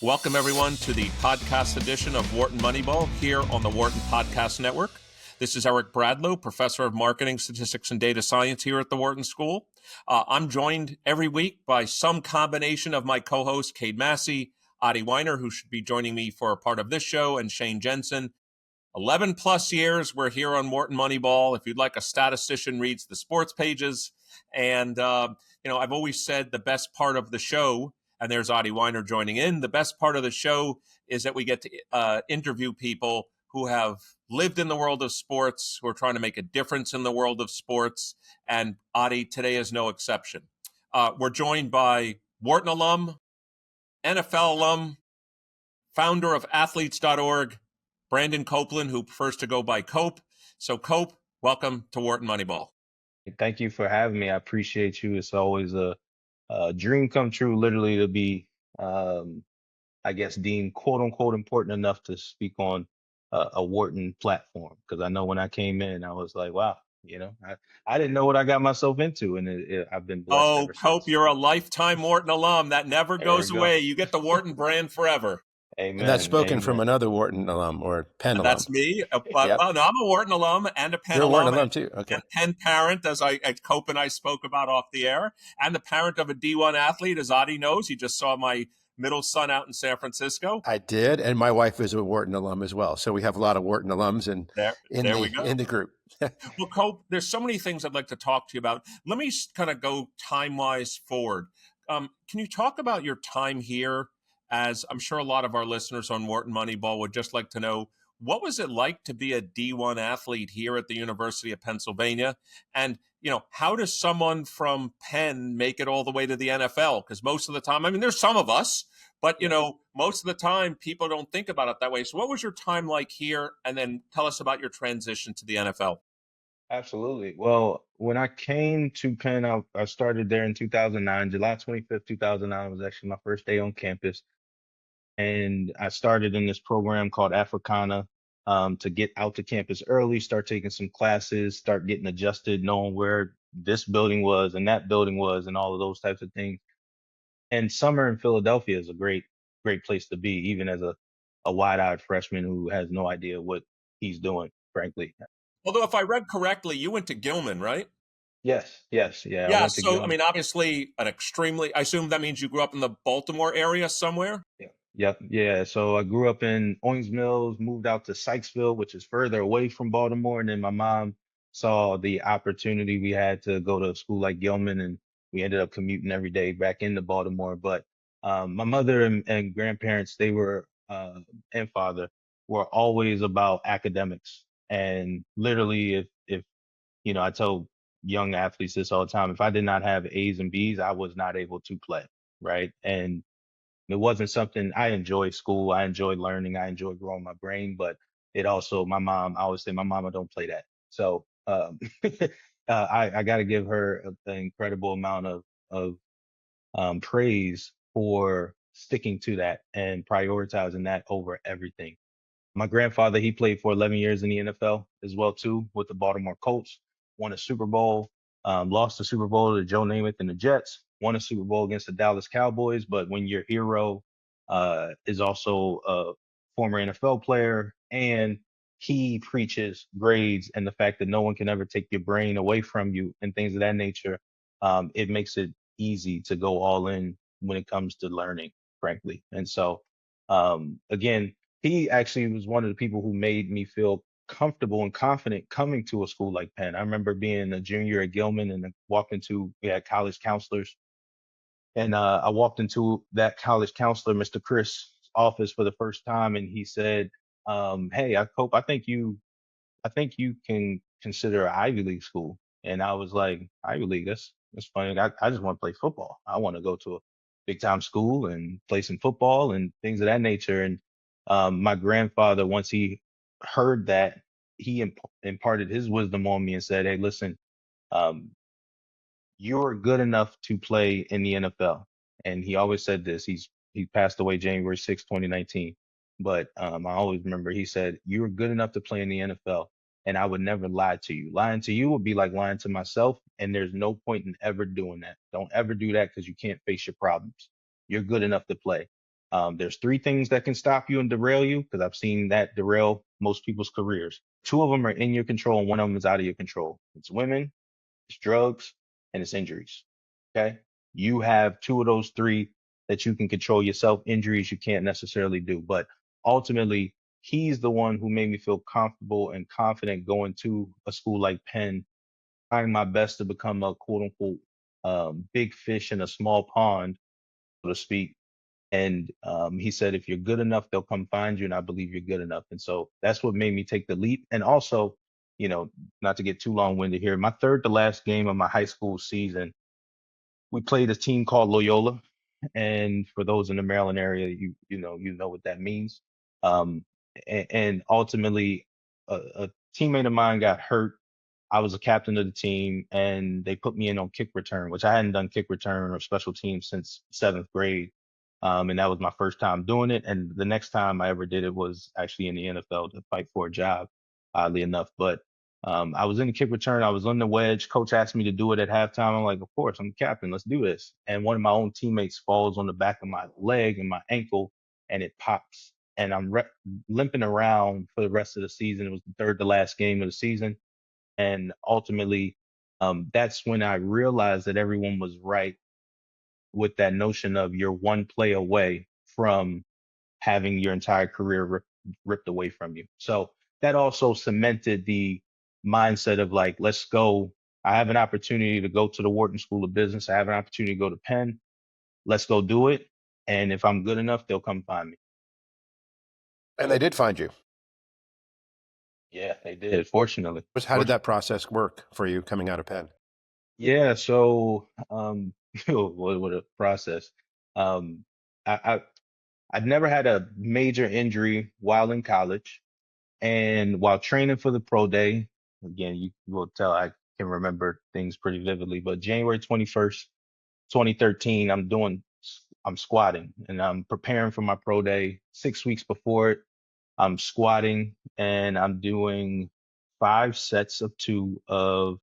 Welcome, everyone, to the podcast edition of Wharton Moneyball here on the Wharton Podcast Network. This is Eric Bradlow, Professor of Marketing, Statistics, and Data Science here at the Wharton School. I'm joined every week by some combination of my co-hosts, Cade Massey, Adi Wyner, who should be joining me for a part of this show, and Shane Jensen. 11 plus years we're here on Wharton Moneyball. If you'd like, a statistician reads the sports pages. And, I've always said the best part of the show, and there's Adi Wyner joining in, the best part of the show is that we get to interview people who have lived in the world of sports, who are trying to make a difference in the world of sports. And Adi, today is no exception. We're joined by Wharton alum, NFL alum, founder of athletes.org, Brandon Copeland, who prefers to go by Cope. So Cope, welcome to Wharton Moneyball. Thank you for having me. I appreciate you. It's always a dream come true, literally, to be, deemed quote unquote important enough to speak on a Wharton platform. Because I know when I came in, I was like, wow, I didn't know what I got myself into, and I've been blessed ever Cope, since. you're a lifetime Wharton alum. That never goes There we go. away. You get the Wharton brand forever. Amen. And that's spoken Amen. from another Wharton alum or Penn alum. That's me. Yep. Well, no, I'm a Wharton alum and a Penn You're a alum. Wharton alum too. Okay. And Penn parent, as Cope and I spoke about off the air, and the parent of a D1 athlete, as Adi knows. He just saw my middle son out in San Francisco. I did, and my wife is a Wharton alum as well. So we have a lot of Wharton alums in the group. Well, Cope, there's so many things I'd like to talk to you about. Let me kind of go time-wise forward. Can you talk about your time here? As I'm sure a lot of our listeners on Wharton Moneyball would just like to know, what was it like to be a D1 athlete here at the University of Pennsylvania? And, how does someone from Penn make it all the way to the NFL? Because most of the time, there's some of us, but, most of the time people don't think about it that way. So what was your time like here? And then tell us about your transition to the NFL. Absolutely. Well, when I came to Penn, I started there in 2009. July 25th, 2009 was actually my first day on campus. And I started in this program called Africana to get out to campus early, start taking some classes, start getting adjusted, knowing where this building was and that building was and all of those types of things. And summer in Philadelphia is a great place to be, even as a wide-eyed freshman who has no idea what he's doing, frankly. Although if I read correctly, you went to Gilman, right? Yes. Yeah. Yeah. So, obviously I assume that means you grew up in the Baltimore area somewhere? Yeah. So I grew up in Owings Mills, moved out to Sykesville, which is further away from Baltimore. And then my mom saw the opportunity we had to go to a school like Gilman, and we ended up commuting every day back into Baltimore. But my mother and grandparents, they were, and father, were always about academics. And literally, if I tell young athletes this all the time, if I did not have A's and B's, I was not able to play, right? And it wasn't something. I enjoy school. I enjoy learning. I enjoy growing my brain, but it also, I always say my mama don't play that. So I got to give her an incredible amount of praise for sticking to that and prioritizing that over everything. My grandfather, he played for 11 years in the NFL as well too, with the Baltimore Colts, won a Super Bowl, lost the Super Bowl to Joe Namath and the Jets, won a Super Bowl against the Dallas Cowboys. But when your hero is also a former NFL player and he preaches grades and the fact that no one can ever take your brain away from you and things of that nature, it makes it easy to go all in when it comes to learning, frankly. And so, again, he actually was one of the people who made me feel comfortable and confident coming to a school like Penn. I remember being a junior at Gilman and we had college counselors. And I walked into that college counselor, Mr. Chris' office for the first time. And he said, hey, I think you can consider an Ivy League school. And I was like, Ivy League, that's funny. I just want to play football. I want to go to a big time school and play some football and things of that nature. And my grandfather, once he heard that, he imparted his wisdom on me and said, hey, listen, you're good enough to play in the NFL. And he always said this. He passed away January 6, 2019. But I always remember he said, you're good enough to play in the NFL. And I would never lie to you. Lying to you would be like lying to myself. And there's no point in ever doing that. Don't ever do that because you can't face your problems. You're good enough to play. There's three things that can stop you and derail you, because I've seen that derail most people's careers. Two of them are in your control, and one of them is out of your control. It's women, it's drugs, and it's injuries. Okay. You have two of those three that you can control yourself. Injuries you can't necessarily do. But ultimately, he's the one who made me feel comfortable and confident going to a school like Penn, trying my best to become a quote unquote big fish in a small pond, so to speak. And he said, if you're good enough, they'll come find you. And I believe you're good enough. And so that's what made me take the leap. And also, you know, not to get too long winded here, my third to last game of my high school season, we played a team called Loyola. And for those in the Maryland area, you know what that means. Um, and ultimately, a teammate of mine got hurt. I was a captain of the team, and they put me in on kick return, which I hadn't done kick return or special teams since seventh grade. And that was my first time doing it. And the next time I ever did it was actually in the NFL to fight for a job, oddly enough. But I was in the kick return. I was on the wedge. Coach asked me to do it at halftime. I'm like, of course, I'm the captain. Let's do this. And one of my own teammates falls on the back of my leg and my ankle, and it pops. And I'm limping around for the rest of the season. It was the third to last game of the season. And ultimately, that's when I realized that everyone was right with that notion of you're one play away from having your entire career ripped away from you. So that also cemented the mindset of like, let's go. I have an opportunity to go to the Wharton School of Business. I have an opportunity to go to Penn. Let's go do it. And if I'm good enough, they'll come find me. And they did find you. Yeah, they did, fortunately. How did that process work for you coming out of Penn? Yeah, so what a process. Um, I'd never had a major injury while in college, and while training for the pro day, again, you will tell I can remember things pretty vividly, but January 21st, 2013, I'm squatting and I'm preparing for my pro day 6 weeks before it. I'm squatting and I'm doing 5 sets of two of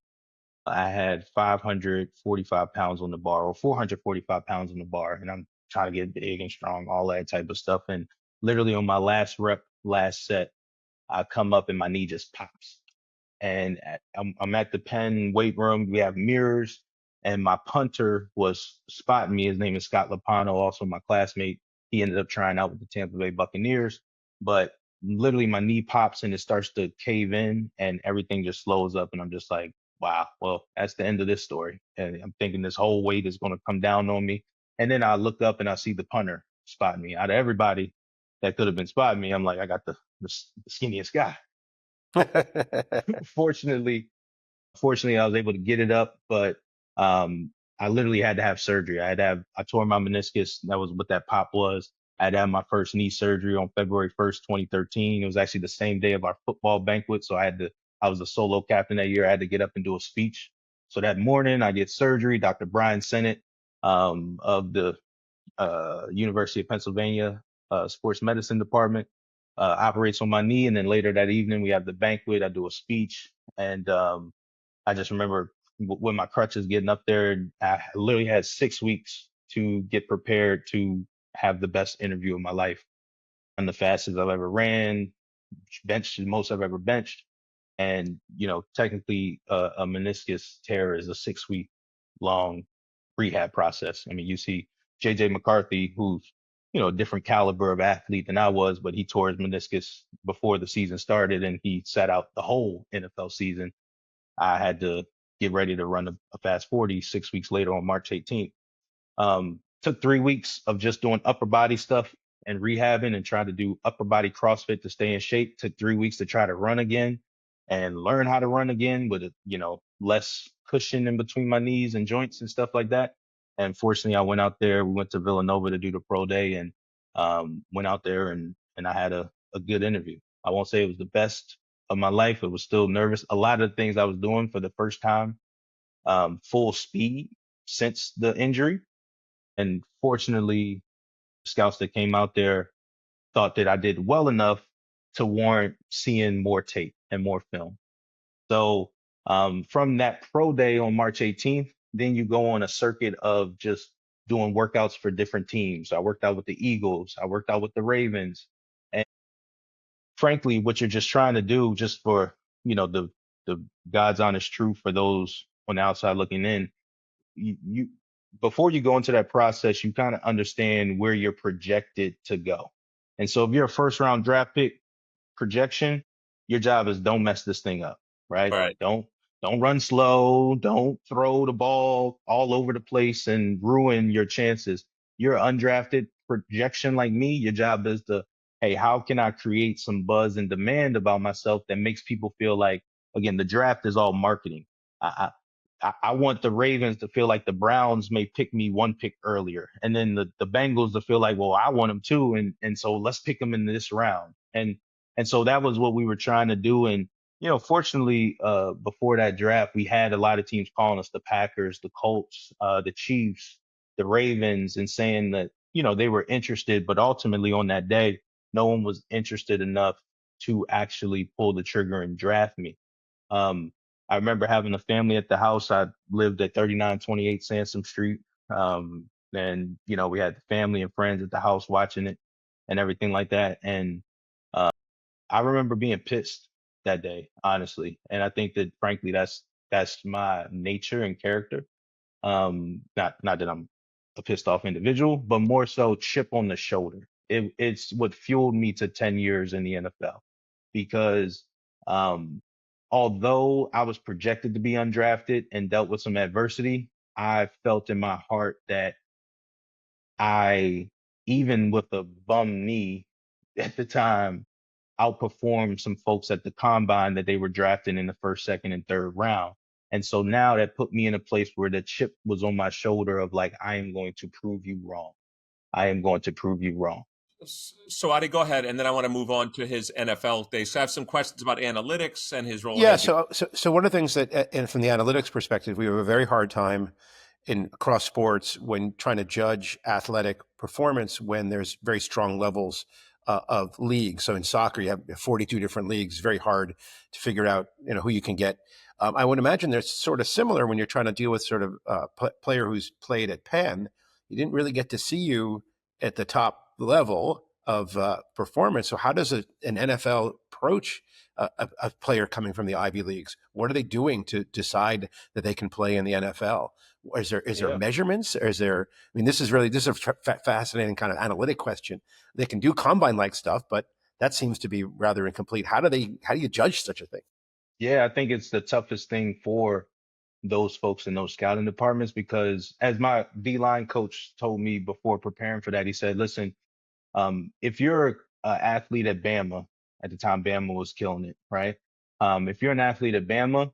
I had 545 pounds on the bar or 445 pounds on the bar, and I'm trying to get big and strong, all that type of stuff. And literally on my last rep, last set, I come up and my knee just pops. And I'm at the Penn weight room. We have mirrors, and my punter was spotting me. His name is Scott Lapano, also my classmate. He ended up trying out with the Tampa Bay Buccaneers, but literally my knee pops and it starts to cave in, and everything just slows up. And I'm just like, wow, well, that's the end of this story. And I'm thinking this whole weight is going to come down on me. And then I look up and I see the punter spot me. Out of everybody that could have been spotting me, I'm like, I got the skinniest guy. Fortunately, I was able to get it up, but I literally had to have surgery. I tore my meniscus. That was what that pop was. I had to have my first knee surgery on February 1st, 2013. It was actually the same day of our football banquet. So I was a solo captain that year. I had to get up and do a speech. So that morning I get surgery. Dr. Brian Sennett of the University of Pennsylvania sports medicine department operates on my knee. And then later that evening, we have the banquet. I do a speech. And I just remember when my crutches getting up there, I literally had 6 weeks to get prepared to have the best interview of my life. And the fastest I've ever ran, benched the most I've ever benched. And, technically a meniscus tear is a 6 week long rehab process. I mean, you see JJ McCarthy, who's, a different caliber of athlete than I was, but he tore his meniscus before the season started and he sat out the whole NFL season. I had to get ready to run a fast 40 6 weeks later on March 18th. Took 3 weeks of just doing upper body stuff and rehabbing and trying to do upper body CrossFit to stay in shape. Took 3 weeks to try to run again and learn how to run again with less cushion in between my knees and joints and stuff like that. And fortunately, I went out there. We went to Villanova to do the pro day and went out there and I had a good interview. I won't say it was the best of my life. It was still nervous. A lot of the things I was doing for the first time, full speed since the injury. And fortunately, scouts that came out there thought that I did well enough to warrant seeing more tape and more film. So from that pro day on March 18th, then you go on a circuit of just doing workouts for different teams. I worked out with the Eagles. I worked out with the Ravens. And frankly, what you're just trying to do, just for, the God's honest truth for those on the outside looking in, you before you go into that process, you kind of understand where you're projected to go. And so if you're a first round draft pick projection, your job is don't mess this thing up, right? Right. Don't run slow, don't throw the ball all over the place and ruin your chances. You're undrafted projection like me, your job is to, hey, how can I create some buzz and demand about myself that makes people feel like, again, the draft is all marketing. I want the Ravens to feel like the Browns may pick me one pick earlier, and then the Bengals to feel like, well, I want them too, and so let's pick them in this round. And so that was what we were trying to do. And fortunately, before that draft, we had a lot of teams calling us, the Packers, the Colts, the Chiefs, the Ravens, and saying that they were interested, but ultimately on that day, no one was interested enough to actually pull the trigger and draft me. I remember having a family at the house. I lived at 3928 Sansom Street. And, we had the family and friends at the house watching it and everything like that. And I remember being pissed that day, honestly. And I think that, frankly, that's my nature and character. Not that I'm a pissed off individual, but more so chip on the shoulder. It's what fueled me to 10 years in the NFL, because um, although I was projected to be undrafted and dealt with some adversity, I felt in my heart that I, even with a bum knee at the time, outperformed some folks at the combine that they were drafting in the first, second, and third round. And so now that put me in a place where the chip was on my shoulder of like, I am going to prove you wrong. I am going to prove you wrong. So Adi, go ahead, and then I want to move on to his NFL days. So I have some questions about analytics and his role. Yeah. So one of the things that, and from the analytics perspective, we have a very hard time across sports when trying to judge athletic performance when there's very strong levels of leagues. So in soccer, you have 42 different leagues. Very hard to figure out, who you can get. I would imagine there's sort of similar when you're trying to deal with sort of a player who's played at Penn. You didn't really get to see you at the top level of performance. So how does an NFL approach a player coming from the Ivy Leagues? What are they doing to decide that they can play in the NFL? Is there measurements? Or is there? I mean, this is a fascinating kind of analytic question. They can do combine-like stuff, but that seems to be rather incomplete. How do you judge such a thing? Yeah, I think it's the toughest thing for those folks in those scouting departments, because as my D-line coach told me before preparing for that, he said, listen, if you're an athlete at Bama, at the time Bama was killing it, right? If you're an athlete at Bama,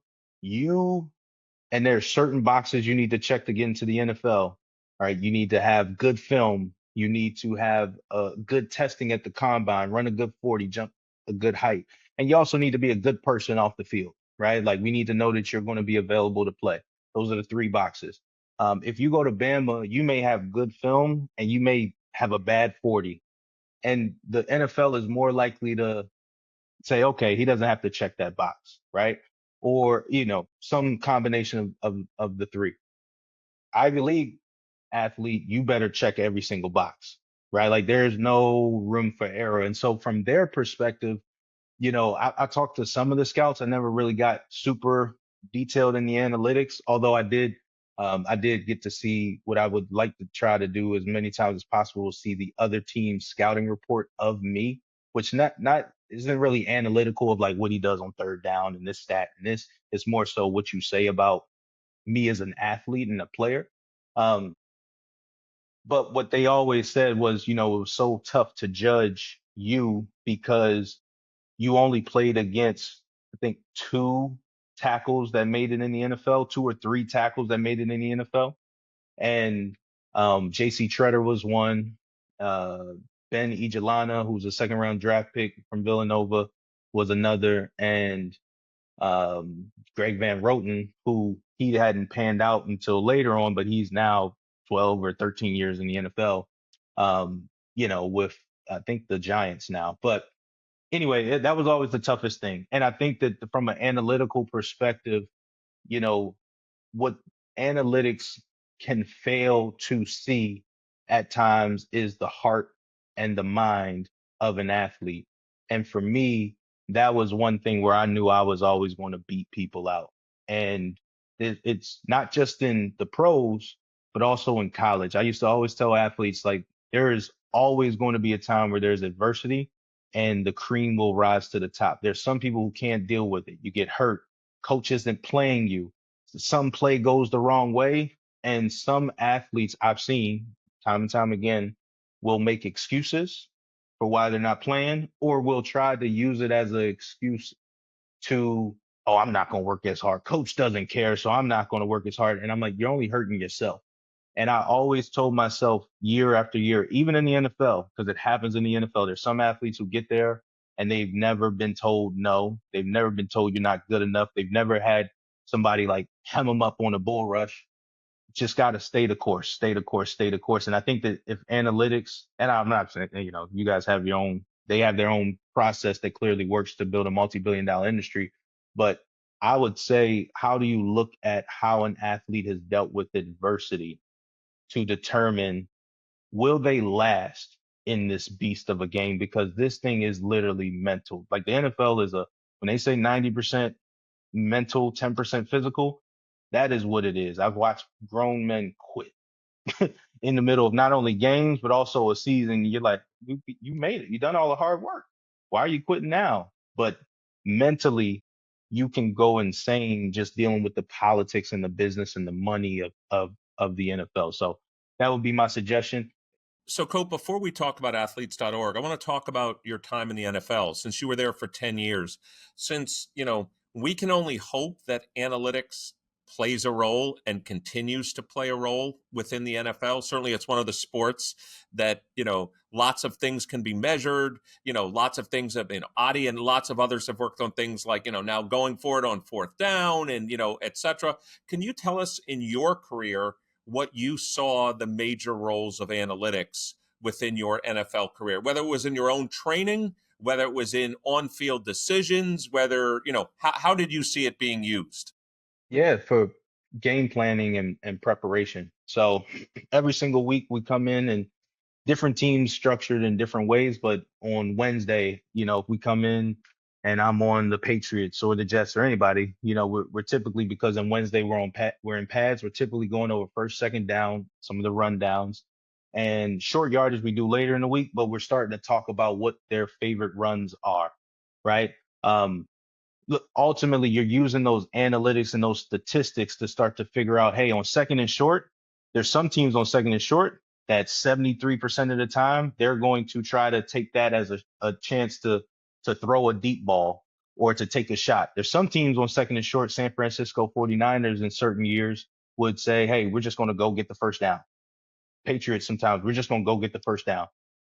and there's certain boxes you need to check to get into the NFL. All right, you need to have good film. You need to have good testing at the combine, run a good 40, jump a good height. And you also need to be a good person off the field, right? Like, we need to know that you're going to be available to play. Those are the three boxes. If you go to Bama, you may have good film and you may have a bad 40. And the NFL is more likely to say, okay, he doesn't have to check that box, right? Or, some combination of the three. Ivy League athlete, you better check every single box, right? Like, there's no room for error. And so from their perspective, I talked to some of the scouts. I never really got super detailed in the analytics, although I did get to see what I would like to try to do as many times as possible, see the other team's scouting report of me, which not isn't really analytical of like what he does on third down and this stat and this. It's more so what you say about me as an athlete and a player. But what they always said was, it was so tough to judge you because you only played against, I think, two tackles that made it in the NFL, two or three tackles that made it in the NFL. And JC Treader was one. Ben Ijilana, who's a second round draft pick from Villanova, was another. And Greg Van Roten, who he hadn't panned out until later on, but he's now 12 or 13 years in the NFL, with, I think, the Giants now. But anyway, that was always the toughest thing. And I think that from an analytical perspective, what analytics can fail to see at times is the heart and the mind of an athlete. And for me, that was one thing where I knew I was always going to beat people out. And it's not just in the pros, but also in college. I used to always tell athletes, like, there is always going to be a time where there's adversity and the cream will rise to the top. There's some people who can't deal with it. You get hurt, coach isn't playing you, some play goes the wrong way, and some athletes I've seen time and time again will make excuses for why they're not playing, or will try to use it as an excuse to, oh, I'm not going to work as hard. Coach doesn't care, so I'm not going to work as hard. And I'm like, you're only hurting yourself. And I always told myself year after year, even in the NFL, because it happens in the NFL, there's some athletes who get there and they've never been told no. They've never been told you're not good enough. They've never had somebody like hem them up on a bull rush. Just got to stay the course, stay the course, stay the course. And I think that if analytics, and I'm not saying, you guys have your own, they have their own process that clearly works to build a multi-billion-dollar industry. But I would say, how do you look at how an athlete has dealt with adversity to determine, will they last in this beast of a game? Because this thing is literally mental. Like the NFL is when they say 90% mental, 10% physical, that is what it is. I've watched grown men quit in the middle of not only games, but also a season. You're like, you made it. You done all the hard work. Why are you quitting now? But mentally, you can go insane just dealing with the politics and the business and the money of the NFL. So that would be my suggestion. So, Cope, before we talk about athletes.org, I want to talk about your time in the NFL since you were there for 10 years. Since, we can only hope that analytics plays a role and continues to play a role within the NFL. Certainly, it's one of the sports that, lots of things can be measured. Lots of things have been, Adi and lots of others have worked on things like, now going for it on fourth down and, et cetera. Can you tell us in your career what you saw the major roles of analytics within your NFL career, whether it was in your own training, whether it was in on-field decisions, whether, how did you see it being used? Yeah, for game planning and preparation. So every single week we come in and different teams structured in different ways, but on Wednesday, if we come in and I'm on the Patriots or the Jets or anybody, we're typically, because on Wednesday we're in pads, we're typically going over first, second down, some of the rundowns, and short yardage we do later in the week, but we're starting to talk about what their favorite runs are, right? Look, ultimately you're using those analytics and those statistics to start to figure out, hey, on second and short, there's some teams on second and short that 73% of the time they're going to try to take that as a chance to throw a deep ball or to take a shot. There's some teams on second and short, San Francisco 49ers in certain years would say, hey, we're just going to go get the first down. Patriots sometimes, we're just going to go get the first down.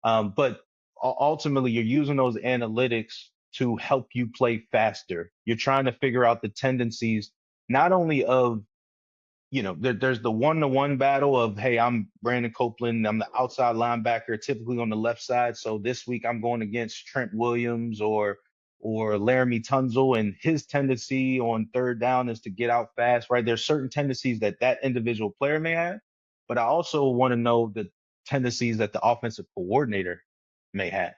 But ultimately, you're using those analytics to help you play faster. You're trying to figure out the tendencies, not only of, there's the one-to-one battle of, hey, I'm Brandon Copeland, I'm the outside linebacker, typically on the left side. So this week I'm going against Trent Williams or Laramie Tunzel, and his tendency on third down is to get out fast, right? There's certain tendencies that individual player may have, but I also want to know the tendencies that the offensive coordinator may have.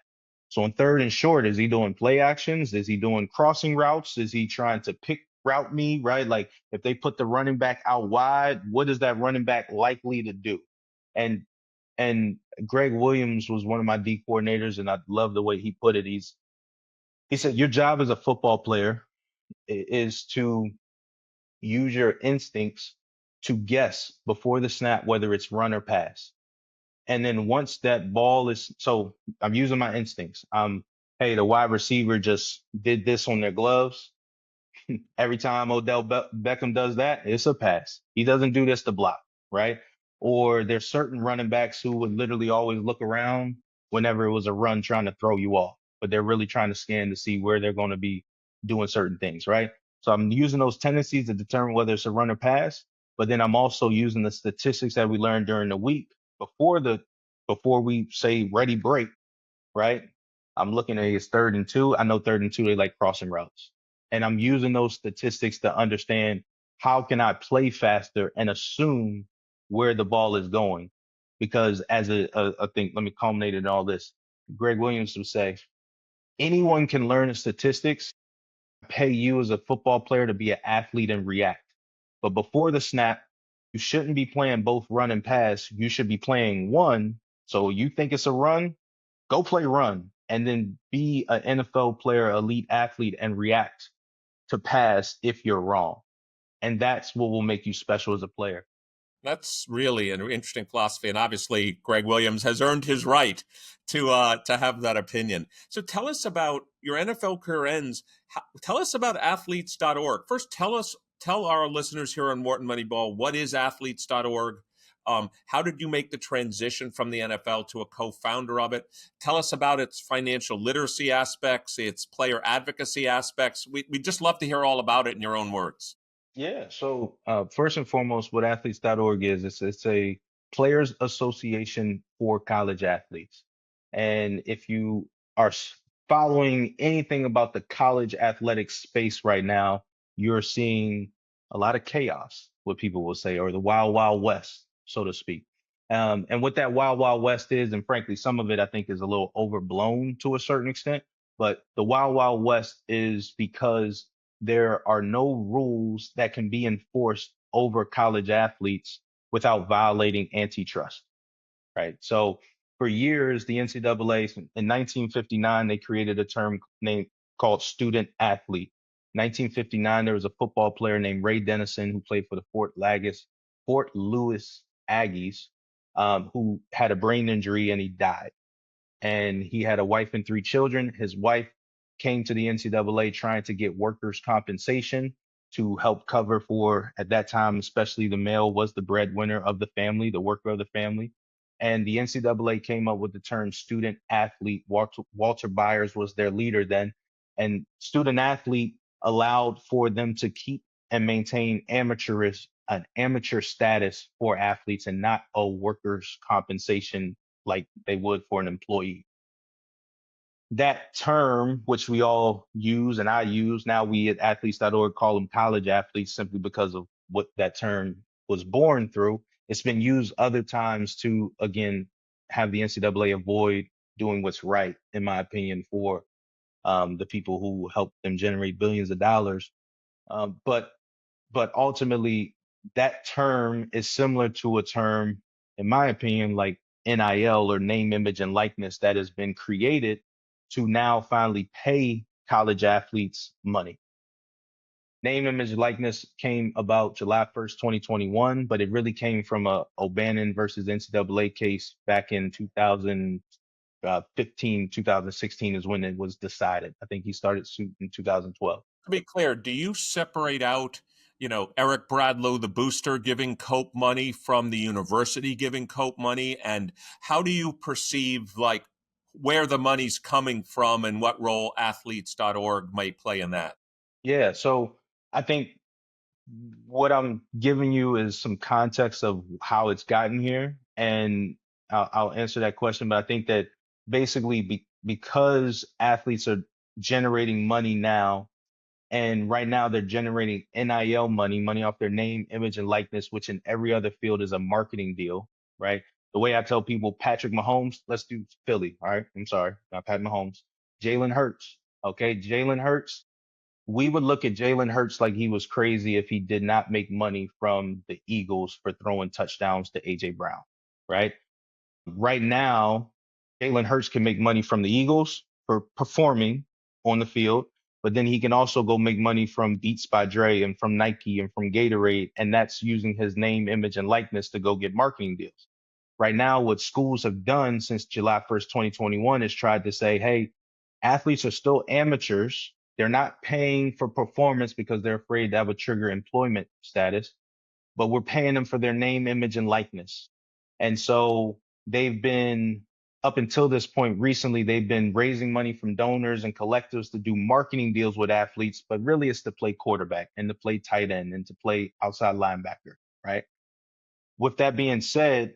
So on third and short, is he doing play actions? Is he doing crossing routes? Is he trying to pick route me, right? Like if they put the running back out wide, what is that running back likely to do? And Greg Williams was one of my D coordinators, and I love the way he put it. He said, your job as a football player is to use your instincts to guess before the snap whether it's run or pass. And then once that ball is, so I'm using my instincts. Hey, the wide receiver just did this on their gloves. Every time Odell Beckham does that, it's a pass. He doesn't do this to block, right? Or there's certain running backs who would literally always look around whenever it was a run trying to throw you off, but they're really trying to scan to see where they're going to be doing certain things, right? So I'm using those tendencies to determine whether it's a run or pass, but then I'm also using the statistics that we learned during the week before we say ready break, right? I'm looking at his third and two. I know third and two, they like crossing routes. And I'm using those statistics to understand how can I play faster and assume where the ball is going. Because as I think, let me culminate in all this. Greg Williams would say, anyone can learn the statistics, pay you as a football player to be an athlete and react. But before the snap, you shouldn't be playing both run and pass. You should be playing one. So you think it's a run, go play run, and then be an NFL player, elite athlete, and react to pass if you're wrong. And that's what will make you special as a player. That's really an interesting philosophy, and obviously Greg Williams has earned his right to have that opinion. So tell us about your NFL career ends. Tell us about athletes.org. First, tell our listeners here on Wharton Moneyball, what is athletes.org? How did you make the transition from the NFL to a co-founder of it? Tell us about its financial literacy aspects, its player advocacy aspects. We'd just love to hear all about it in your own words. Yeah. So first and foremost, what athletes.org is, it's a players association for college athletes. And if you are following anything about the college athletics space right now, you're seeing a lot of chaos, what people will say, or the wild, wild west, so to speak. And what that wild, wild west is, and frankly, some of it I think is a little overblown to a certain extent, but the wild, wild west is because there are no rules that can be enforced over college athletes without violating antitrust, right? So for years, the NCAA, in 1959, they created a term called student athlete. 1959, there was a football player named Ray Dennison who played for the Fort Lewis Aggies, who had a brain injury and he died. And he had a wife and 3 children. His wife came to the NCAA trying to get workers' compensation to help cover for, at that time, especially the male was the breadwinner of the family, the worker of the family. And the NCAA came up with the term student athlete. Walter Byers was their leader then. And student athlete allowed for them to keep and maintain an amateur status for athletes and not a workers' compensation like they would for an employee. That term, which we all use and I use, now we at athletes.org call them college athletes simply because of what that term was born through. It's been used other times to, again, have the NCAA avoid doing what's right, in my opinion, for the people who help them generate billions of dollars. But ultimately, that term is similar to a term, in my opinion, like NIL or name, image, and likeness that has been created to now finally pay college athletes money. Name, image, likeness came about July 1st, 2021, but it really came from a O'Bannon versus NCAA case back in 2015, 2016 is when it was decided. I think he started suit in 2012. To be clear, do you separate out, Eric Bradlow, the booster, giving Cope money from the university giving Cope money? And how do you perceive, like, where the money's coming from and what role athletes.org might play in that? Yeah, so I think what I'm giving you is some context of how it's gotten here, and I'll answer that question. But I think that basically because athletes are generating money now, and right now they're generating NIL money off their name, image, and likeness, which in every other field is a marketing deal, right? The way I tell people, Patrick Mahomes, let's do Philly, all right? I'm sorry, not Pat Mahomes. Jalen Hurts, okay? Jalen Hurts, we would look at Jalen Hurts like he was crazy if he did not make money from the Eagles for throwing touchdowns to AJ Brown, right? Right now, Jalen Hurts can make money from the Eagles for performing on the field, but then he can also go make money from Beats by Dre and from Nike and from Gatorade, and that's using his name, image, and likeness to go get marketing deals. Right now, what schools have done since July 1st, 2021 is tried to say, hey, athletes are still amateurs. They're not paying for performance because they're afraid that would trigger employment status, but we're paying them for their name, image, and likeness. And so they've been, up until this point recently, they've been raising money from donors and collectives to do marketing deals with athletes, but really it's to play quarterback and to play tight end and to play outside linebacker, right? With that being said,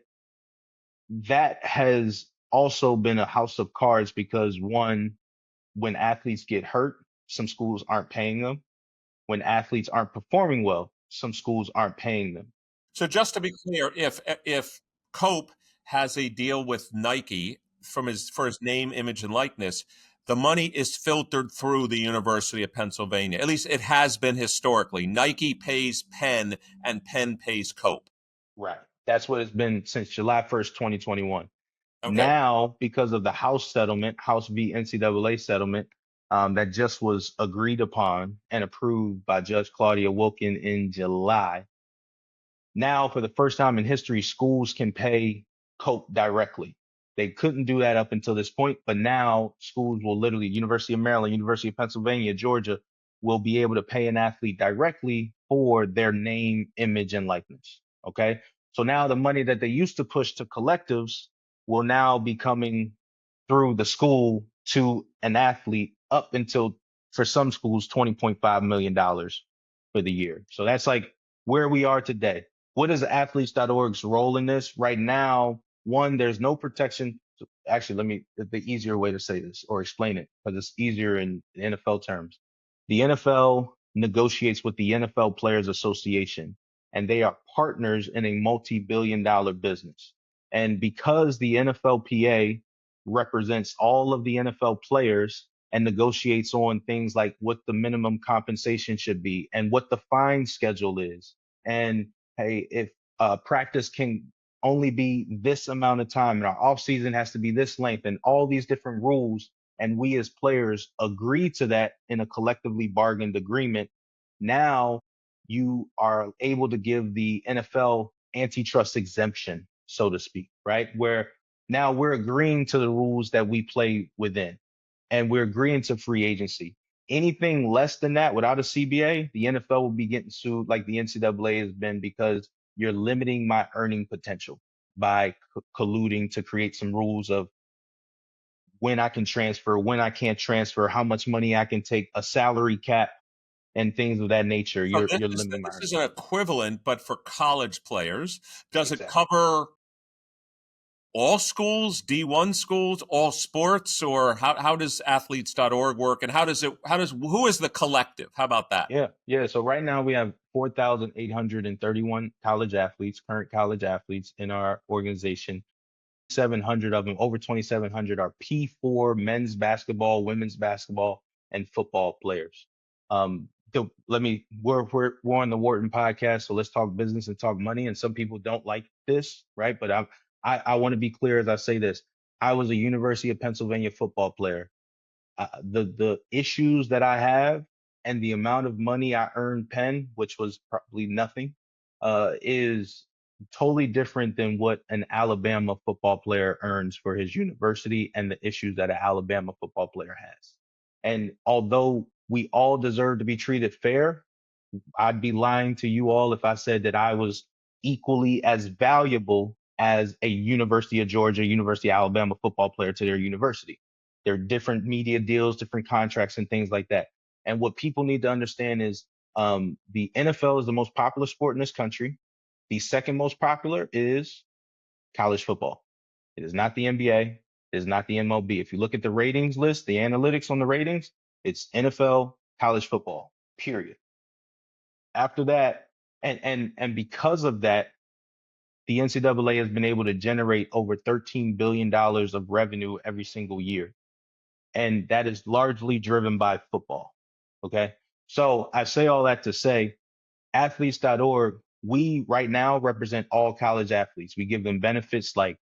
that has also been a house of cards because one, when athletes get hurt, some schools aren't paying them. When athletes aren't performing well, some schools aren't paying them. So just to be clear, if Cope has a deal with Nike for his name, image, and likeness, the money is filtered through the University of Pennsylvania. At least it has been historically. Nike pays Penn, and Penn pays Cope. Right. That's what it's been since July 1st, 2021. Okay. Now, because of the House settlement, House v. NCAA settlement, that just was agreed upon and approved by Judge Claudia Wilkin in July, now, for the first time in history, schools can pay Cope directly. They couldn't do that up until this point, but now schools will literally, University of Maryland, University of Pennsylvania, Georgia, will be able to pay an athlete directly for their name, image, and likeness. Okay. So now the money that they used to push to collectives will now be coming through the school to an athlete up until, for some schools, $20.5 million for the year. So that's like where we are today. What is athletes.org's role in this? Right now, one, there's no protection. Actually, the easier way to say this or explain it, because it's easier in NFL terms. The NFL negotiates with the NFL Players Association, and they are partners in a multi-billion-dollar business. And because the NFLPA represents all of the NFL players and negotiates on things like what the minimum compensation should be and what the fine schedule is, and hey, if practice can only be this amount of time and our off season has to be this length and all these different rules, and we as players agree to that in a collectively bargained agreement, now you are able to give the NFL antitrust exemption, so to speak, right? Where now we're agreeing to the rules that we play within, and we're agreeing to free agency. Anything less than that without a CBA, the NFL will be getting sued like the NCAA has been, because you're limiting my earning potential by colluding to create some rules of when I can transfer, when I can't transfer, how much money I can take, a salary cap, and things of that nature. So You're limiting my this earning. is an equivalent, but for college players. Does it Exactly. cover all schools, D1 schools, all sports, or how does athletes.org work, and who is the collective? How about that? Yeah. So right now we have 4,831 college athletes, current college athletes in our organization. 700 of them, over 2,700 are P4 men's basketball, women's basketball, and football players. We're on the Wharton podcast, so let's talk business and talk money. And some people don't like this, right? But I want to be clear as I say this. I was a University of Pennsylvania football player. The issues that I have and the amount of money I earned Penn, which was probably nothing, is totally different than what an Alabama football player earns for his university and the issues that an Alabama football player has. And although we all deserve to be treated fair, I'd be lying to you all if I said that I was equally as valuable as a University of Georgia, University of Alabama football player to their university. There are different media deals, different contracts, and things like that. And what people need to understand is the NFL is the most popular sport in this country. The second most popular is college football. It is not the NBA. It is not the MLB. If you look at the ratings list, the analytics on the ratings, it's NFL, college football, period. After that, and because of that, the NCAA has been able to generate over $13 billion of revenue every single year. And that is largely driven by football. Okay. So I say all that to say, athletes.org, we right now represent all college athletes. We give them benefits like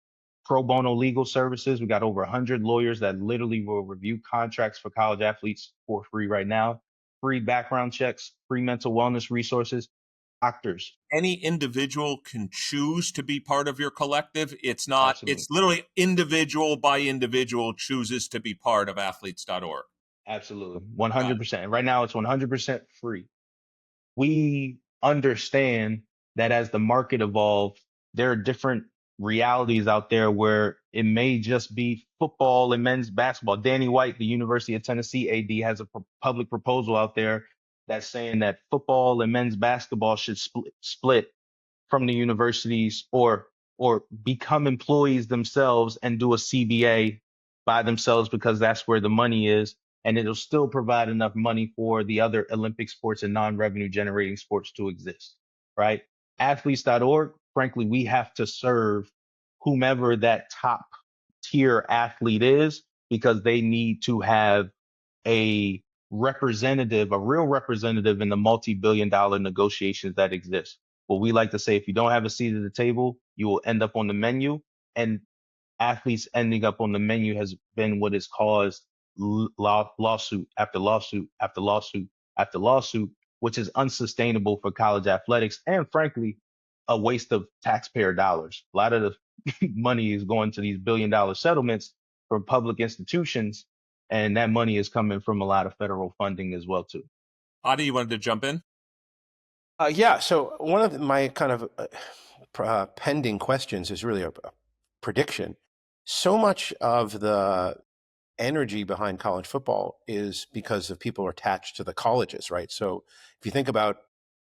pro bono legal services. We got over 100 lawyers that literally will review contracts for college athletes for free right now. Free background checks, free mental wellness resources, doctors. Any individual can choose to be part of your collective. Absolutely. It's literally individual by individual chooses to be part of athletes.org. Absolutely. Got 100%. And right now it's 100% free. We understand that as the market evolves, there are different realities out there where it may just be football and men's basketball. Danny White, the University of Tennessee AD, has a public proposal out there that's saying that football and men's basketball should split from the universities, or become employees themselves and do a CBA by themselves, because that's where the money is, and it'll still provide enough money for the other Olympic sports and non-revenue generating sports to exist, right? athletes.org, frankly, we have to serve whomever that top tier athlete is, because they need to have a representative, a real representative in the multi-billion dollar negotiations that exist. What we like to say, if you don't have a seat at the table, you will end up on the menu. And athletes ending up on the menu has been what has caused lawsuit after lawsuit after lawsuit after lawsuit, which is unsustainable for college athletics and, frankly, a waste of taxpayer dollars. A lot of the money is going to these billion-dollar settlements from public institutions, and that money is coming from a lot of federal funding as well too. Adi, you wanted to jump in? Yeah. So one of my kind of pending questions is really a prediction. So much of the energy behind college football is because of people attached to the colleges, right? So if you think about,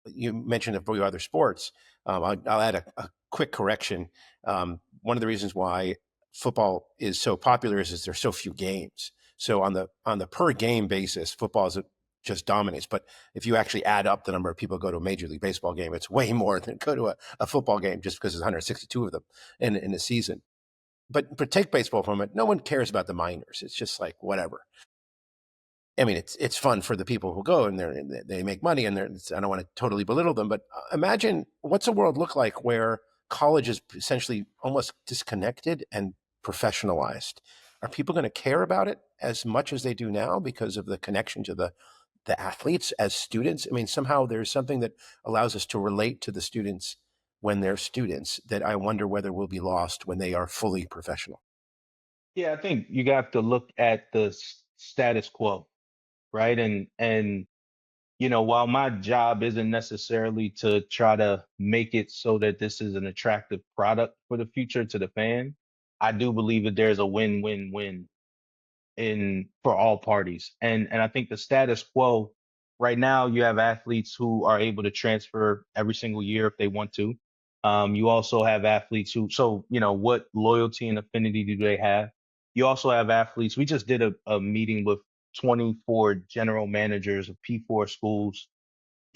you mentioned a few other sports, I'll add a quick correction. One of the reasons why football is so popular is there's so few games. So on the per game basis, football just dominates. But if you actually add up the number of people who go to a Major League Baseball game, it's way more than go to a football game, just because there's 162 of them in a season. But take baseball for a moment. No one cares about the minors. It's just like whatever. I mean, it's fun for the people who go and they make money, and I don't want to totally belittle them, but imagine what's the world look like where college is essentially almost disconnected and professionalized. Are people going to care about it as much as they do now because of the connection to the athletes as students? I mean, somehow there's something that allows us to relate to the students when they're students that I wonder whether will be lost when they are fully professional. Yeah, I think you have to look at the status quo, right? And while my job isn't necessarily to try to make it so that this is an attractive product for the future to the fan, I do believe that there's a win-win-win in for all parties. And I think the status quo right now, you have athletes who are able to transfer every single year if they want to. You also have athletes who, so what loyalty and affinity do they have? You also have athletes. We just did a meeting with 24 general managers of P4 schools,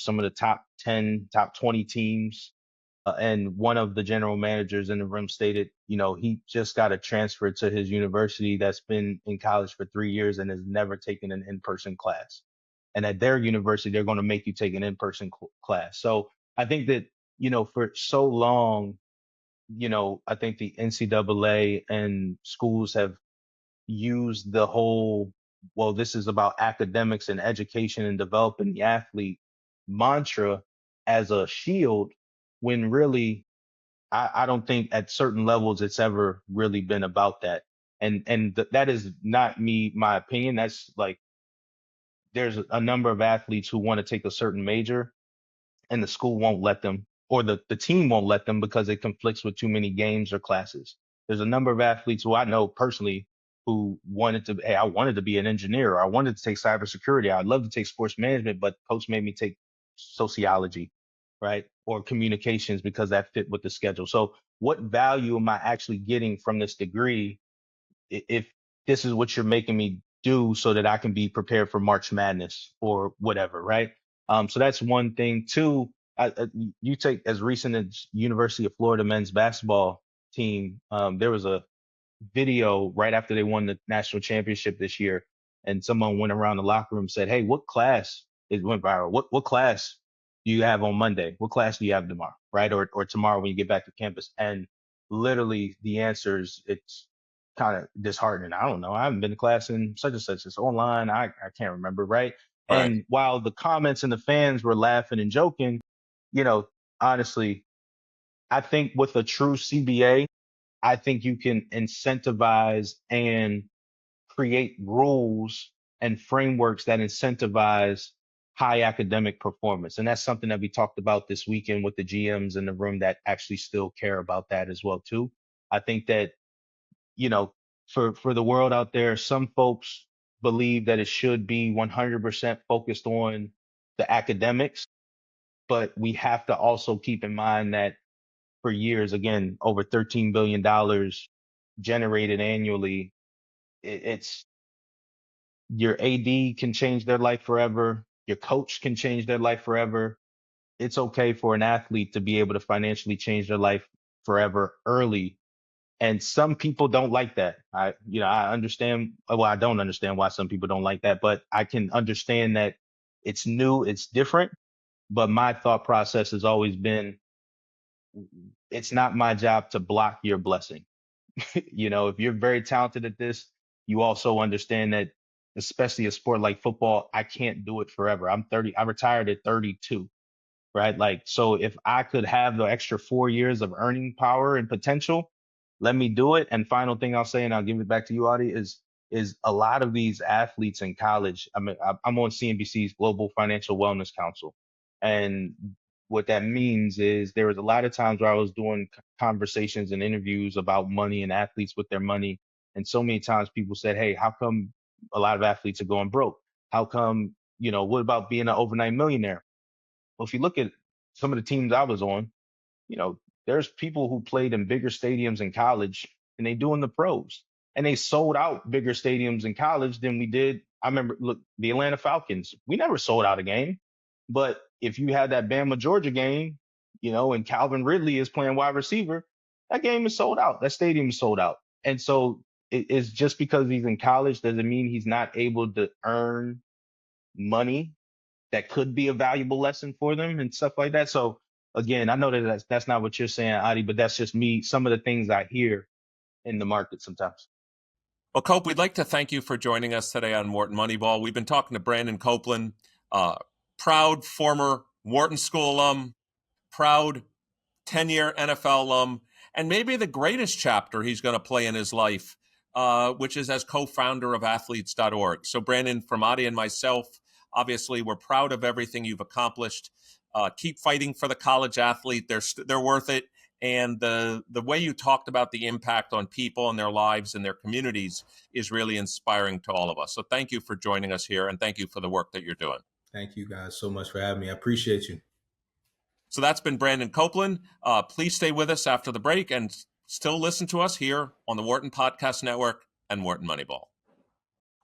some of the top 10, top 20 teams. And one of the general managers in the room stated, he just got a transfer to his university that's been in college for 3 years and has never taken an in-person class. And at their university, they're going to make you take an in-person class. So I think that, for so long, I think the NCAA and schools have used the whole, well, this is about academics and education and developing the athlete mantra as a shield, when really I don't think at certain levels it's ever really been about that. And that is not my opinion. That's like, there's a number of athletes who want to take a certain major, and the school won't let them, or the team won't let them because it conflicts with too many games or classes. There's a number of athletes who I know personally who hey, I wanted to be an engineer, or I wanted to take cybersecurity. I'd love to take sports management, but coach made me take sociology, right? Or communications, because that fit with the schedule. So what value am I actually getting from this degree if this is what you're making me do so that I can be prepared for March Madness or whatever, right? So that's one thing. Two, you take as recent as University of Florida men's basketball team. There was a video right after they won the national championship this year, and someone went around the locker room and said, "Hey, what class?" It went viral. What class do you have on Monday? What class do you have tomorrow, right? Or tomorrow when you get back to campus? And literally the answers, it's kind of disheartening. I don't know. I haven't been to class in such and such. It's online. I can't remember, right? Right. And while the comments and the fans were laughing and joking, you know, honestly, I think with a true CBA, I think you can incentivize and create rules and frameworks that incentivize high academic performance. And that's something that we talked about this weekend with the GMs in the room that actually still care about that as well too. I think that, you know, for the world out there, some folks believe that it should be 100% focused on the academics, but we have to also keep in mind that for years, again, over $13 billion generated annually. It's your AD can change their life forever. Your coach can change their life forever. it's okay for an athlete to be able to financially change their life forever early. And some people don't like that. I understand. Well, I don't understand why some people don't like that, but I can understand that it's new, it's different. But my thought process has always been, it's not my job to block your blessing. If you're very talented at this, you also understand that, especially a sport like football, I can't do it forever. I'm 30, I retired at 32, right? Like, so if I could have the extra 4 years of earning power and potential, let me do it. And final thing I'll say, and I'll give it back to you, Adi, is a lot of these athletes in college. I mean, I'm on CNBC's Global Financial Wellness Council, and what that means is there was a lot of times where I was doing conversations and interviews about money and athletes with their money, and so many times people said, "Hey, how come a lot of athletes are going broke? How come, what about being an overnight millionaire?" Well, if you look at some of the teams I was on, you know, there's people who played in bigger stadiums in college and they do in the pros. And they sold out bigger stadiums in college than we did. I remember, look, the Atlanta Falcons, we never sold out a game. But if you had that Bama Georgia game, and Calvin Ridley is playing wide receiver, that game is sold out. That stadium is sold out. And so it's just because he's in college doesn't mean he's not able to earn money that could be a valuable lesson for them and stuff like that. So again, I know that that's not what you're saying, Adi, but that's just me. Some of the things I hear in the market sometimes. Well, Cope, we'd like to thank you for joining us today on Wharton Moneyball. We've been talking to Brandon Copeland, proud former Wharton School alum, proud 10-year NFL alum, and maybe the greatest chapter he's going to play in his life, which is as co-founder of athletes.org. So Brandon, from Adi and myself, obviously we're proud of everything you've accomplished. Keep fighting for the college athlete. They're worth it. And the way you talked about the impact on people and their lives and their communities is really inspiring to all of us. So thank you for joining us here, and thank you for the work that you're doing. Thank you guys so much for having me. I appreciate you. So that's been Brandon Copeland. Please stay with us after the break and still listen to us here on the Wharton Podcast Network and Wharton Moneyball.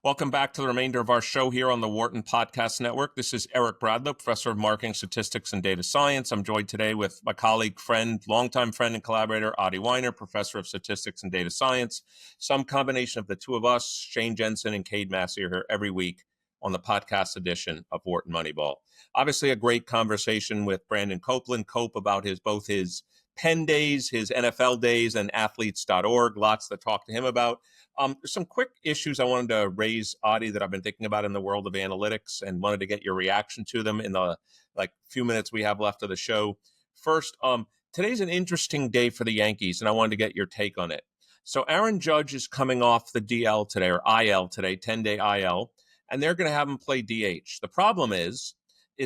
Welcome back to the remainder of our show here on the Wharton Podcast Network. This is Eric Bradlow, Professor of Marketing, Statistics, and Data Science. I'm joined today with my colleague, longtime friend and collaborator, Adi Wyner, Professor of Statistics and Data Science. Some combination of the two of us, Shane Jensen and Cade Massey, are here every week on the podcast edition of Wharton Moneyball. Obviously, a great conversation with Brandon Copeland, about both his Penn days, his NFL days, and athletes.org. Lots to talk to him about. There's some quick issues I wanted to raise, Adi, that I've been thinking about in the world of analytics and wanted to get your reaction to them in the few minutes we have left of the show. First, today's an interesting day for the Yankees, and I wanted to get your take on it. So Aaron Judge is coming off the DL today, or IL today, 10-day IL, and they're going to have him play DH. The problem is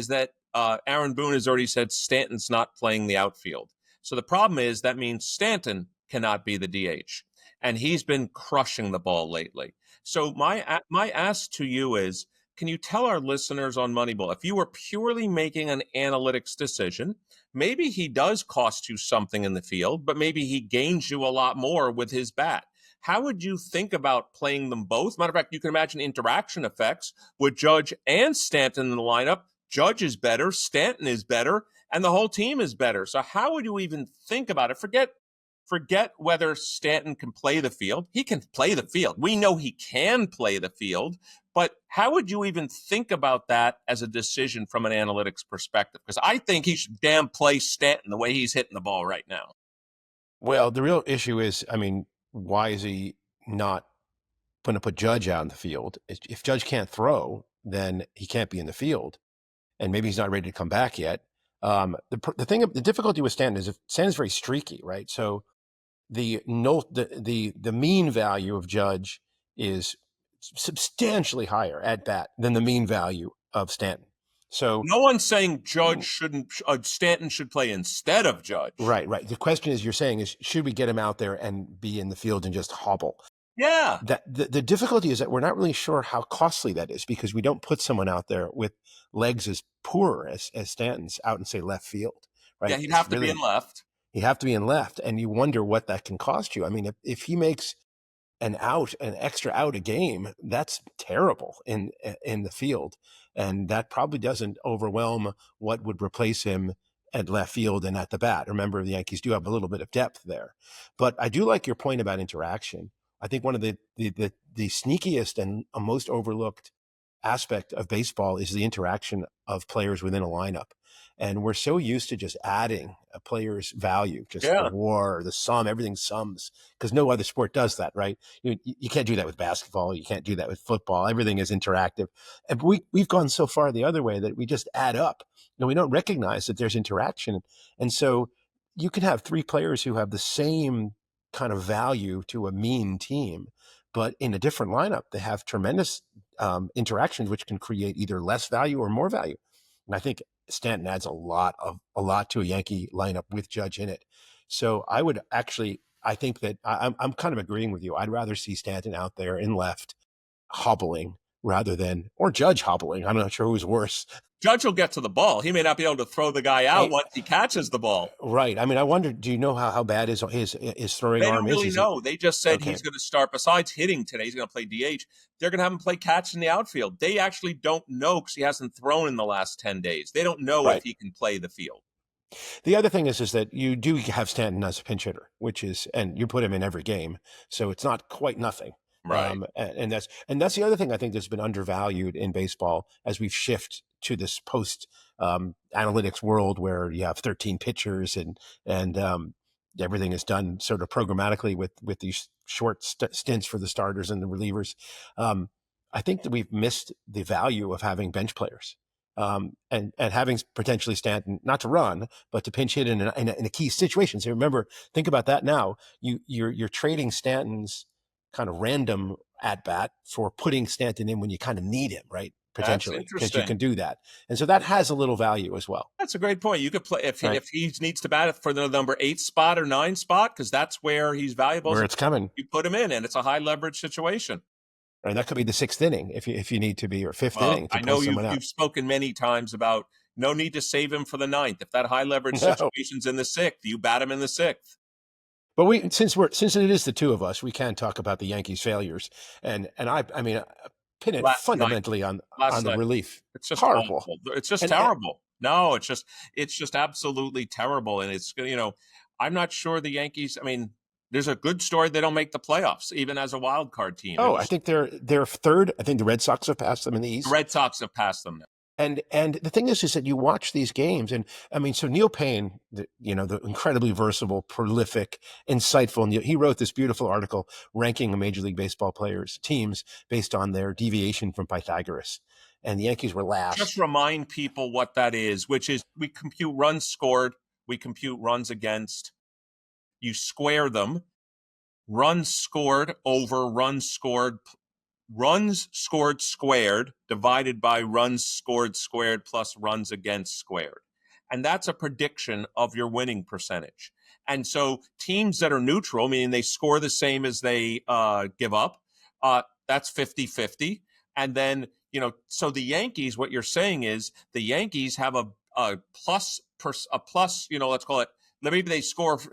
that Aaron Boone has already said Stanton's not playing the outfield. So the problem is that means Stanton cannot be the DH. And he's been crushing the ball lately. So my ask to you is, can you tell our listeners on Moneyball, if you were purely making an analytics decision, maybe he does cost you something in the field, but maybe he gains you a lot more with his bat. How would you think about playing them both? Matter of fact, you can imagine interaction effects with Judge and Stanton in the lineup. Judge is better, Stanton is better, and the whole team is better. So how would you even think about it? Forget whether Stanton can play the field. He can play the field. We know he can play the field, but how would you even think about that as a decision from an analytics perspective? Because I think he should damn play Stanton the way he's hitting the ball right now. Well, the real issue is, why is he not going to put Judge out in the field? If Judge can't throw, then he can't be in the field, and maybe he's not ready to come back yet. The difficulty with Stanton is Stanton's very streaky, right? So the mean value of Judge is substantially higher at bat than the mean value of Stanton. So no one's saying Stanton should play instead of Judge. Right. The question is, you're saying is, should we get him out there and be in the field and just hobble? Yeah. The difficulty is that we're not really sure how costly that is, because we don't put someone out there with legs as poor as Stanton's out in, say, left field. Right. Yeah, he'd have to be in left. You have to be in left, and you wonder what that can cost you. If he makes an extra out a game, that's terrible in the field. And that probably doesn't overwhelm what would replace him at left field and at the bat. Remember, the Yankees do have a little bit of depth there. But I do like your point about interaction. I think one of the sneakiest and most overlooked aspect of baseball is the interaction of players within a lineup. And we're so used to just adding a player's value, just the WAR, the sum, everything sums, because no other sport does that, right? You can't do that with basketball. You can't do that with football. Everything is interactive. And we've gone so far the other way that we just add up. We don't recognize that there's interaction. And so you can have three players who have the same kind of value to a mean team, but in a different lineup, they have tremendous interactions, which can create either less value or more value. And I think Stanton adds a lot to a Yankee lineup with Judge in it. So I think that I'm kind of agreeing with you. I'd rather see Stanton out there in left hobbling or Judge hobbling. I'm not sure who's worse. Judge will get to the ball. He may not be able to throw the guy out once he catches the ball. Right. I mean, I wonder, do you know how bad his throwing arm is? They don't really know. They just said he's going to start. Besides hitting today, he's going to play DH. They're going to have him play catch in the outfield. They actually don't know because he hasn't thrown in the last 10 days. They don't know if he can play the field. The other thing is that you do have Stanton as a pinch hitter, and you put him in every game. So it's not quite nothing. Right. And that's the other thing I think that's been undervalued in baseball as we've shifted to this post analytics world where you have 13 pitchers and everything is done sort of programmatically with these short stints for the starters and the relievers. I think that we've missed the value of having bench players. And having potentially Stanton, not to run, but to pinch hit in a key situation. So remember, think about that now. You're trading Stanton's kind of random at bat for putting Stanton in when you kind of need him, right? Potentially, because you can do that. And so that has a little value as well. That's a great point. You could play if he needs to bat for the number 8 spot or 9 spot, because that's where he's valuable. Where it's coming. You put him in, and it's a high leverage situation. And that could be the 6th inning if you need to be, or 5th inning. I know you've spoken many times about no need to save him for the 9th. If that high leverage situation's in the 6th, you bat him in the 6th. But since it is the two of us, we can talk about the Yankees' failures, and I pin it fundamentally on the relief. It's just horrible. Awful. It's just terrible. No, it's just absolutely terrible, and it's I'm not sure the Yankees. I mean, there's a good story they don't make the playoffs, even as a wild card team. I think they're third. I think the Red Sox have passed them in the East. The Red Sox have passed them now. And the thing is that you watch these games, and I mean, so Neil Payne, the incredibly versatile, prolific, insightful, he wrote this beautiful article ranking Major League Baseball players' teams based on their deviation from Pythagoras. And the Yankees were last. Just remind people what that is, which is we compute runs scored, we compute runs against, you square them, runs scored over runs scored squared divided by runs scored squared plus runs against squared. And that's a prediction of your winning percentage. And so teams that are neutral, meaning they score the same as they give up, that's 50-50. And then, so the Yankees, what you're saying is the Yankees have a plus, let's call it, maybe they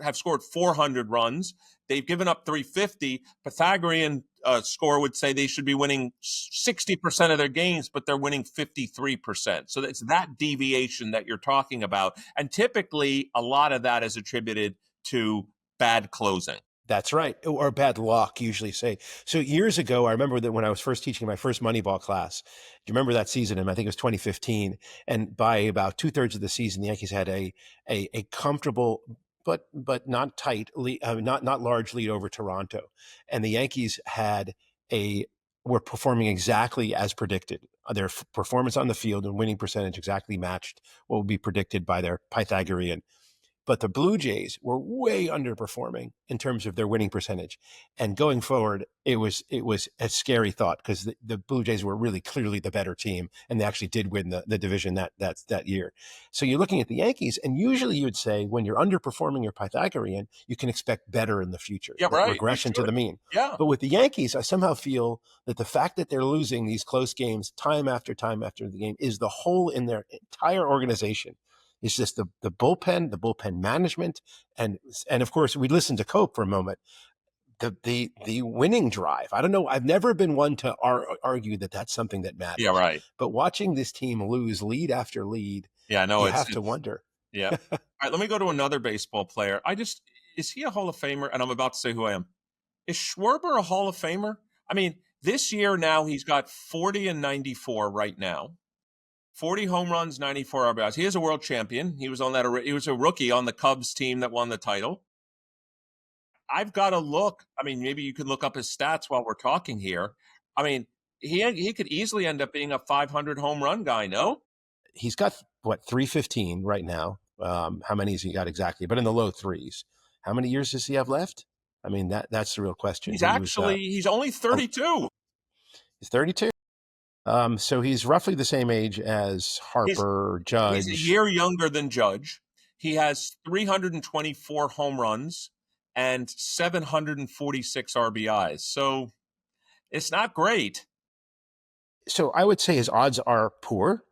have scored 400 runs. They've given up 350. Pythagorean score would say they should be winning 60% of their games, but they're winning 53%. So it's that deviation that you're talking about. And typically, a lot of that is attributed to bad closing. That's right. Or bad luck, usually say. So years ago, I remember that when I was first teaching my first Moneyball class, do you remember that season? And I think it was 2015. And by about 2/3 of the season, the Yankees had a comfortable but not tight lead, not large lead over Toronto. And the Yankees were performing exactly as predicted. Their performance on the field and winning percentage exactly matched what would be predicted by their Pythagorean. But the Blue Jays were way underperforming in terms of their winning percentage. And going forward, it was a scary thought because the Blue Jays were really clearly the better team, and they actually did win the division that year. So you're looking at the Yankees, and usually you would say when you're underperforming your Pythagorean, you can expect better in the future. Yeah, right. Regression to the mean. Yeah. But with the Yankees, I somehow feel that the fact that they're losing these close games time after time after the game is the hole in their entire organization. It's just the bullpen management. And of course, we listened to Cope for a moment. the winning drive. I don't know. I've never been one to argue that that's something that matters. Yeah, right. But watching this team lose lead after lead, Yeah, I know. you have to wonder. Yeah. All right, let me go to another baseball player. Is he a Hall of Famer? And I'm about to say who I am. Is Schwarber a Hall of Famer? I mean, this year now he's got 40 and 94 right now. 40 home runs, 94 RBIs. He is a world champion. He was he was a rookie on the Cubs team that won the title. I've got to look. I mean, maybe you could look up his stats while we're talking here. I mean, he could easily end up being a 500 home run guy, no? He's got, 315 right now. How many has he got exactly? But in the low threes. How many years does he have left? I mean, that's the real question. He's only 32. He's 32. So he's roughly the same age as Harper, Judge. He's a year younger than Judge. He has 324 home runs and 746 RBIs. So it's not great. So I would say his odds are poor,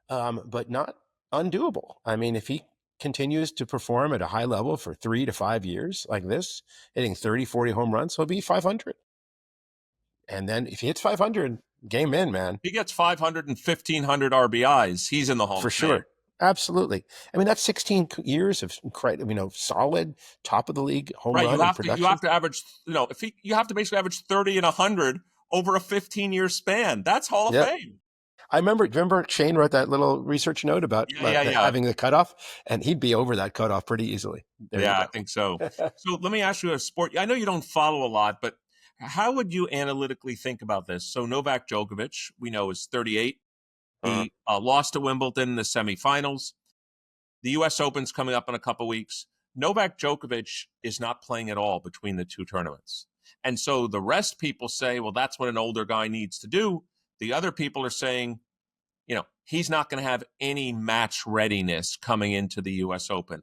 but not undoable. I mean, if he continues to perform at a high level for 3 to 5 years like this, hitting 30, 40 home runs, he'll be 500. And then if he hits 500, game in, man. If he gets 500 and 1,500 RBIs, he's in the Hall of Fame. For sure. Absolutely. I mean, that's 16 years of solid top of the league home run production. You have to average, you have to basically average 30 and 100 over a 15-year span. That's Hall of Fame. I remember Shane wrote that little research note about having the cutoff, and he'd be over that cutoff pretty easily. I think so. So let me ask you a sport. I know you don't follow a lot, but how would you analytically think about this? So Novak Djokovic, we know, is 38. He lost to Wimbledon in the semifinals. The U.S. Open's coming up in a couple weeks. Novak Djokovic is not playing at all between the two tournaments. And so the rest people say, well, that's what an older guy needs to do. The other people are saying, he's not going to have any match readiness coming into the U.S. Open.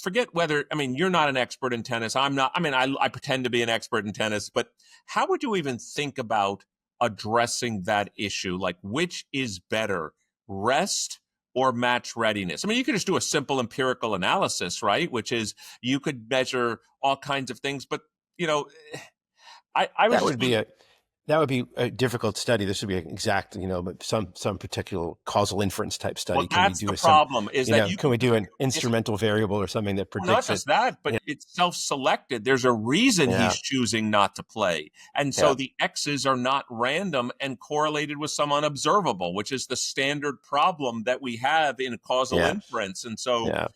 Forget you're not an expert in tennis. I'm not. I pretend to be an expert in tennis, but how would you even think about addressing that issue? Like, which is better, rest or match readiness? I mean, you could just do a simple empirical analysis, right? Which is you could measure all kinds of things, but that would be a difficult study. This would be an exact, but some particular causal inference type study. Well, that's the problem. Can we do an instrumental variable or something that predicts not just that, but it's self-selected. There's a reason he's choosing not to play, and so the X's are not random and correlated with some unobservable, which is the standard problem that we have in causal inference. And so,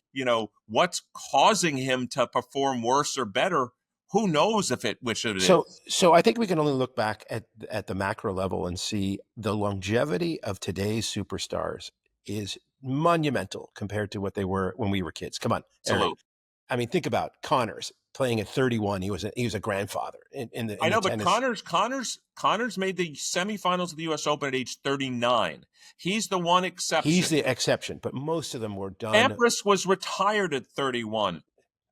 what's causing him to perform worse or better? Who knows which it is? So I think we can only look back at the macro level and see the longevity of today's superstars is monumental compared to what they were when we were kids. Come on, Eric. I mean, think about Connors playing at 31. He was a grandfather in the. But Connors made the semifinals of the U.S. Open at age 39. He's the one exception. He's the exception, but most of them were done. Sampras was retired at 31.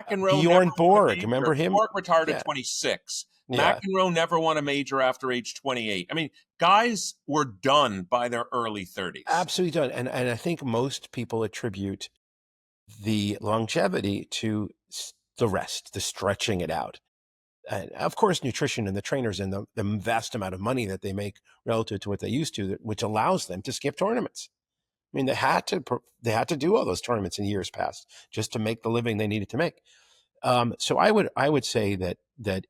Bjorn Borg, remember him? Borg retired at 26. McEnroe never won a major after age 28. I mean, guys were done by their early 30s. Absolutely done. And I think most people attribute the longevity to the rest, the stretching it out. And of course, nutrition and the trainers and the vast amount of money that they make relative to what they used to, which allows them to skip tournaments. I mean, they had to do all those tournaments in years past just to make the living they needed to make. So I would say that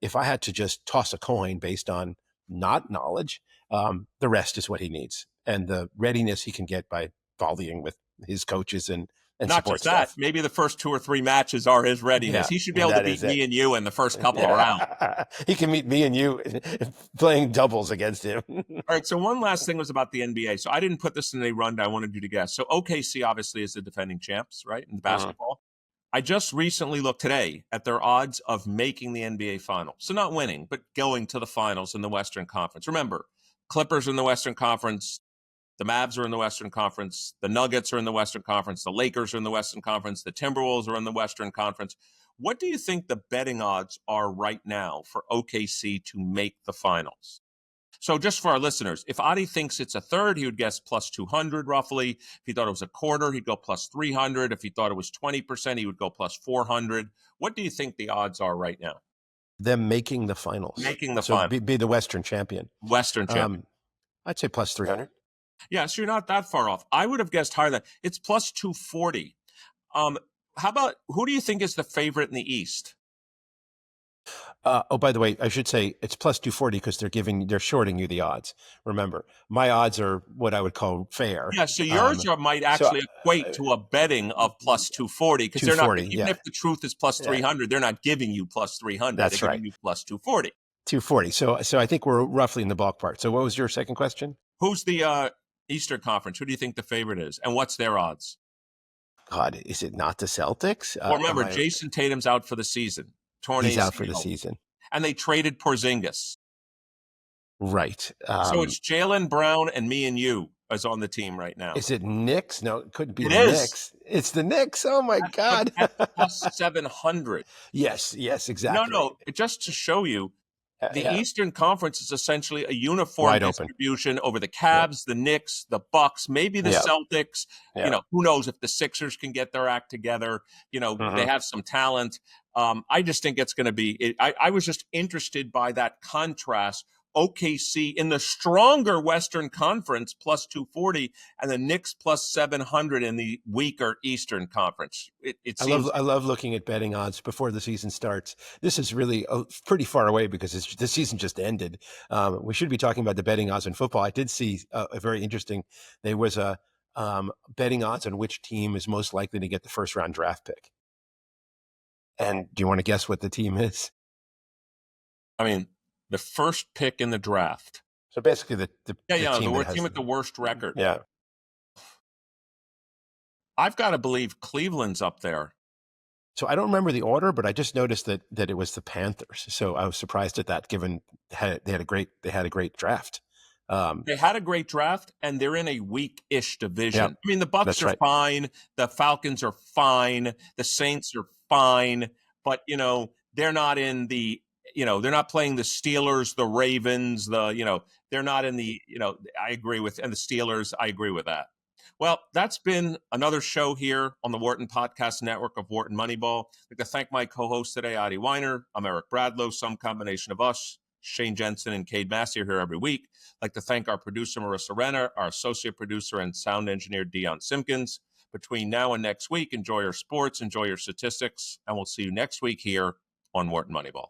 if I had to just toss a coin based on not knowledge, the rest is what he needs, and the readiness he can get by volleying with his coaches and not just that. Stuff. Maybe the first 2 or 3 matches are his readiness. He should be able to beat me and you in the first couple of rounds. He can meet me and you playing doubles against him. All right. So one last thing was about the NBA. So I didn't put this in a rundown. I wanted you to guess. So OKC obviously is the defending champs, right, in the basketball. I just recently looked today at their odds of making the NBA Finals. So not winning, but going to the finals in the Western Conference. Remember, Clippers are in the Western Conference. The Mavs are in the Western Conference. The Nuggets are in the Western Conference. The Lakers are in the Western Conference. The Timberwolves are in the Western Conference. What do you think the betting odds are right now for OKC to make the finals? So just for our listeners, if Adi thinks it's a third, he would guess plus 200 roughly. If he thought it was a quarter, he'd go plus 300. If he thought it was 20%, he would go plus 400. What do you think the odds are right now? Them making the finals. Making the so final. be the Western champion. Western champion. I'd say plus 300. Yeah, so you're not that far off. I would have guessed higher than it's plus 240. How about who do you think is the favorite in the East? Oh, by the way, I should say it's plus 240 because they're shorting you the odds. Remember, my odds are what I would call fair. Yeah, so yours might actually equate to a betting of plus 240 because they're not, even if the truth is plus 300, they're not giving you plus 300. That's they're right. giving you plus 240. 240. So I think we're roughly in the ballpark. So what was your second question? Who's the Eastern Conference? Who do you think the favorite is? And what's their odds? God, is it not the Celtics? Well, remember, Jason Tatum's out for the season. He's out for the season. And they traded Porzingis. Right. So it's Jaylen Brown and me and you is on the team right now. Is it Knicks? No, it couldn't be the Knicks. It's the Knicks. Oh, my God. That's plus 700. Yes, exactly. No, just to show you, the Eastern Conference is essentially a uniform distribution over the Cavs, the Knicks, the Bucks, maybe the Celtics. You know, who knows if the Sixers can get their act together. You know, they have some talent. I just think it's going to be I was just interested by that contrast. OKC in the stronger Western Conference plus 240 and the Knicks plus 700 in the weaker Eastern Conference. It seems I love looking at betting odds before the season starts. This is really pretty far away because the season just ended. We should be talking about the betting odds in football. I did see a very interesting. There was a betting odds on which team is most likely to get the first round draft pick. And do you want to guess what the team is? I mean, the first pick in the draft. So basically the team with the worst record. Yeah. I've got to believe Cleveland's up there. So I don't remember the order, but I just noticed that it was the Panthers. So I was surprised at that, given they had a great draft. They had a great draft, and they're in a weak-ish division. Yeah, I mean, the Bucks are fine. The Falcons are fine. The Saints are fine. But, they're not in the they're not playing the Steelers, the Ravens, they're not in the, I agree with, and the Steelers, I agree with that. Well, that's been another show here on the Wharton Podcast Network of Wharton Moneyball. I'd like to thank my co-host today, Adi Wyner. I'm Eric Bradlow, some combination of us. Shane Jensen and Cade Massey are here every week. I'd like to thank our producer, Marissa Renner, our associate producer and sound engineer, Dion Simpkins. Between now and next week, enjoy your sports, enjoy your statistics, and we'll see you next week here on Wharton Moneyball.